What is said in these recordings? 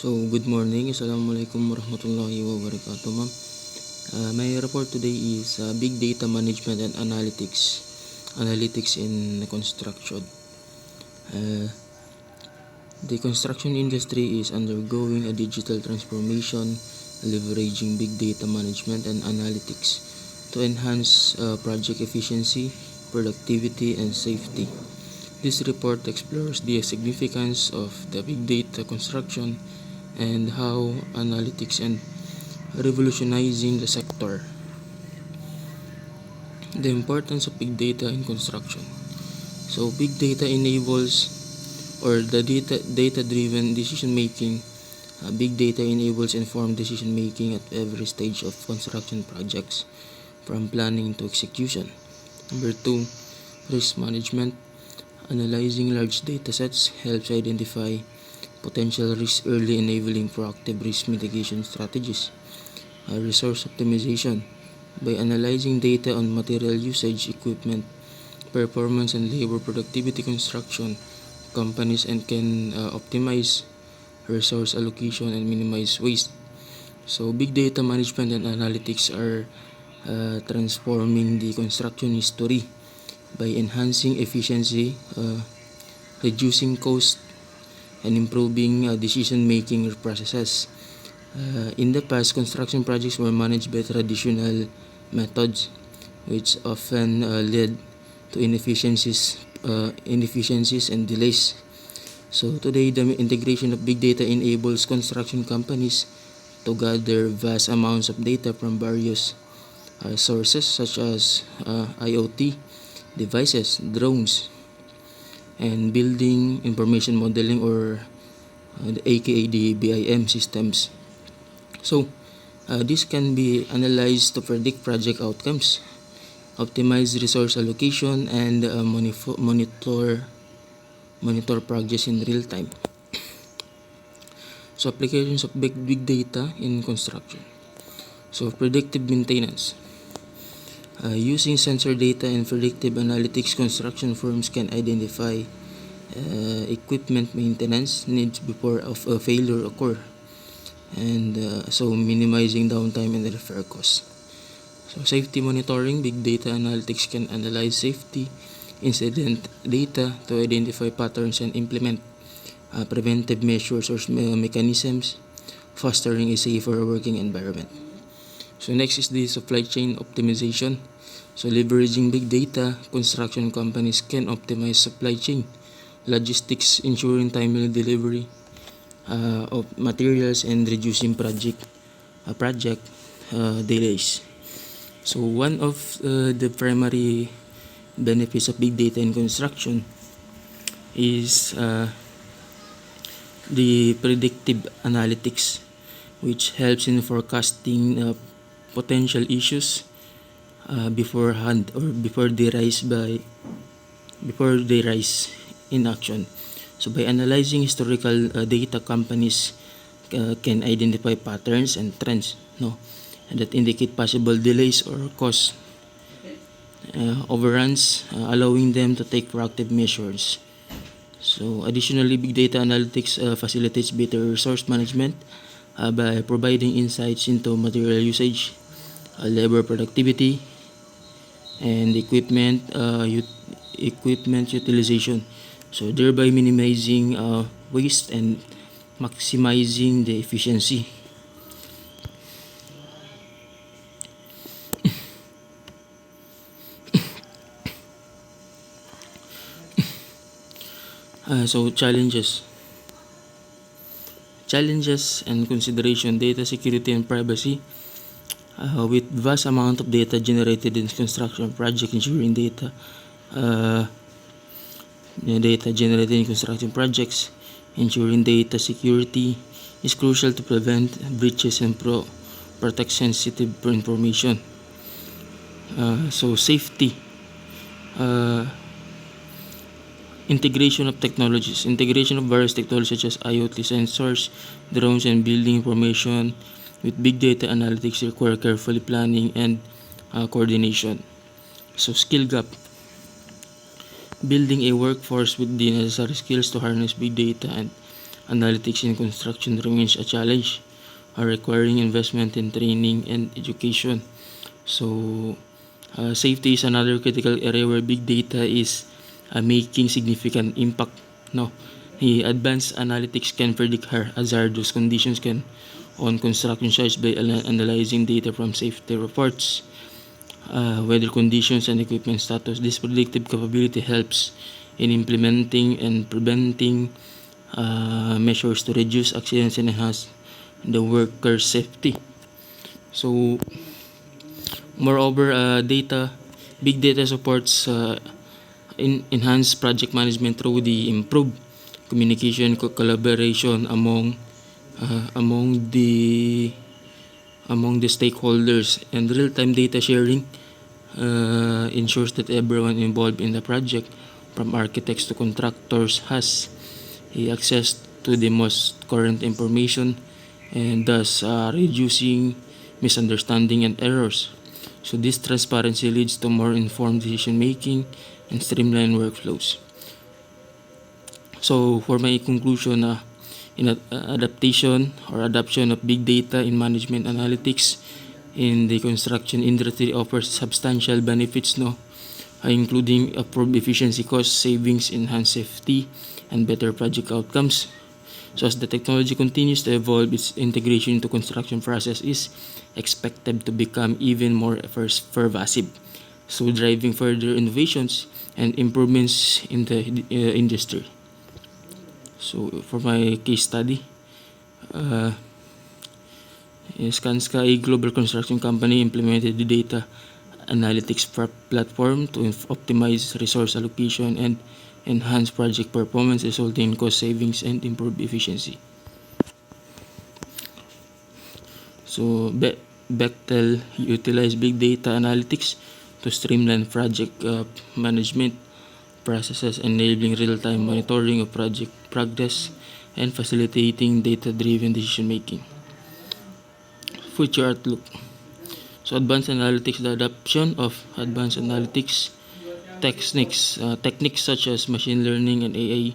So, good morning. Assalamualaikum warahmatullahi wabarakatuh, ma'am. My report today is Big Data Management and Analytics in construction. Uh, the construction industry is undergoing a digital transformation, leveraging big data management and analytics to enhance project efficiency, productivity, and safety. This report explores the significance of the big data construction and how analytics and revolutionizing the sector. The importance of big data in construction. So big data enables or the data-driven decision making. Big data enables informed decision making at every stage of construction projects, from planning to execution. Number 2, risk management. Analyzing large data sets helps identify potential risks early, enabling proactive risk mitigation strategies. Resource optimization. By analyzing data on material usage, equipment, performance, and labor productivity, construction companies can optimize resource allocation and minimize waste. So big data management and analytics are transforming the construction history by enhancing efficiency, reducing cost, and improving decision-making processes. In the past, construction projects were managed by traditional methods, which often led to inefficiencies and delays. So today, the integration of big data enables construction companies to gather vast amounts of data from various sources such as IoT devices, drones, and building information modeling, or aka the BIM systems. So this can be analyzed to predict project outcomes, optimize resource allocation, and monitor progress in real time. So applications of big data in construction. So predictive maintenance. Using sensor data and predictive analytics, construction firms can identify equipment maintenance needs before a failure occur, and so minimizing downtime and repair costs. So safety monitoring. Big data analytics can analyze safety incident data to identify patterns and implement preventive measures or mechanisms, fostering a safer working environment. So next is the supply chain optimization. So leveraging big data, construction companies can optimize supply chain logistics, ensuring timely delivery of materials and reducing project delays. So one of the primary benefits of big data in construction is the predictive analytics, which helps in forecasting potential issues beforehand or before they rise in action. So by analyzing historical data, companies can identify patterns and trends that indicate possible delays or cost overruns, allowing them to take proactive measures. So additionally, big data analytics facilitates better resource management by providing insights into material usage, labor productivity, and equipment utilization, so thereby minimizing waste and maximizing the efficiency. So challenges and consideration. Data security and privacy. With vast amount of data generated in construction project, ensuring data generated in construction projects, ensuring data security is crucial to prevent breaches and protect sensitive information. So safety. Integration of technologies. Integration of various technologies such as IoT sensors, drones, and building information with big data analytics require carefully planning and coordination. So skill gap. Building a workforce with the necessary skills to harness big data and analytics in construction remains a challenge, requiring investment in training and education. So, safety is another critical area where big data is making significant impact. No, the advanced analytics can predict hazardous conditions on construction sites by analyzing data from safety reports, weather conditions, and equipment status. This predictive capability helps in implementing and preventing measures to reduce accidents and enhance the worker safety. So, moreover, big data supports enhanced project management through the improved communication, collaboration among the stakeholders, and real-time data sharing ensures that everyone involved in the project, from architects to contractors, has access to the most current information, and thus reducing misunderstanding and errors. So this transparency leads to more informed decision making and streamlined workflows. So for my conclusion, adaptation or adoption of big data in management analytics in the construction industry offers substantial benefits, including improved efficiency, cost savings, enhanced safety, and better project outcomes. So as the technology continues to evolve, its integration into construction process is expected to become even more pervasive, so driving further innovations and improvements in the industry. So for my case study, Skanska, a global construction company, implemented the data analytics platform to optimize resource allocation and enhance project performance, resulting in cost savings and improved efficiency. So Bechtel utilized big data analytics to streamline project management processes, enabling real-time monitoring of project progress and facilitating data-driven decision-making. Future outlook. So advanced analytics, the adoption of advanced analytics techniques such as machine learning and AI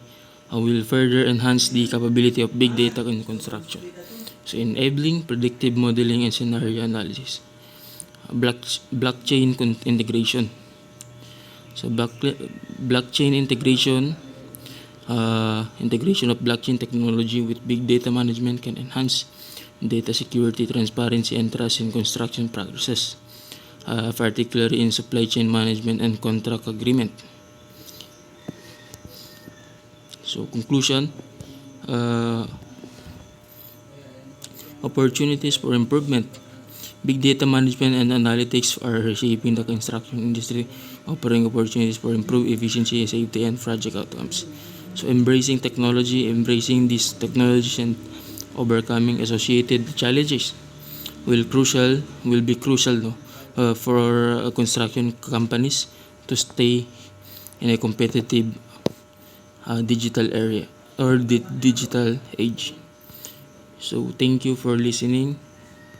will further enhance the capability of big data in construction. So enabling predictive modeling and scenario analysis. Blockchain integration. So blockchain integration of blockchain technology with big data management can enhance data security, transparency, and trust in construction practices, particularly in supply chain management and contract agreement. So conclusion, opportunities for improvement. Big data management and analytics are reshaping the construction industry, offering opportunities for improved efficiency, safety, and project outcomes. So embracing these technologies and overcoming associated challenges will be crucial for construction companies to stay in a competitive digital area or the digital age. So thank you for listening.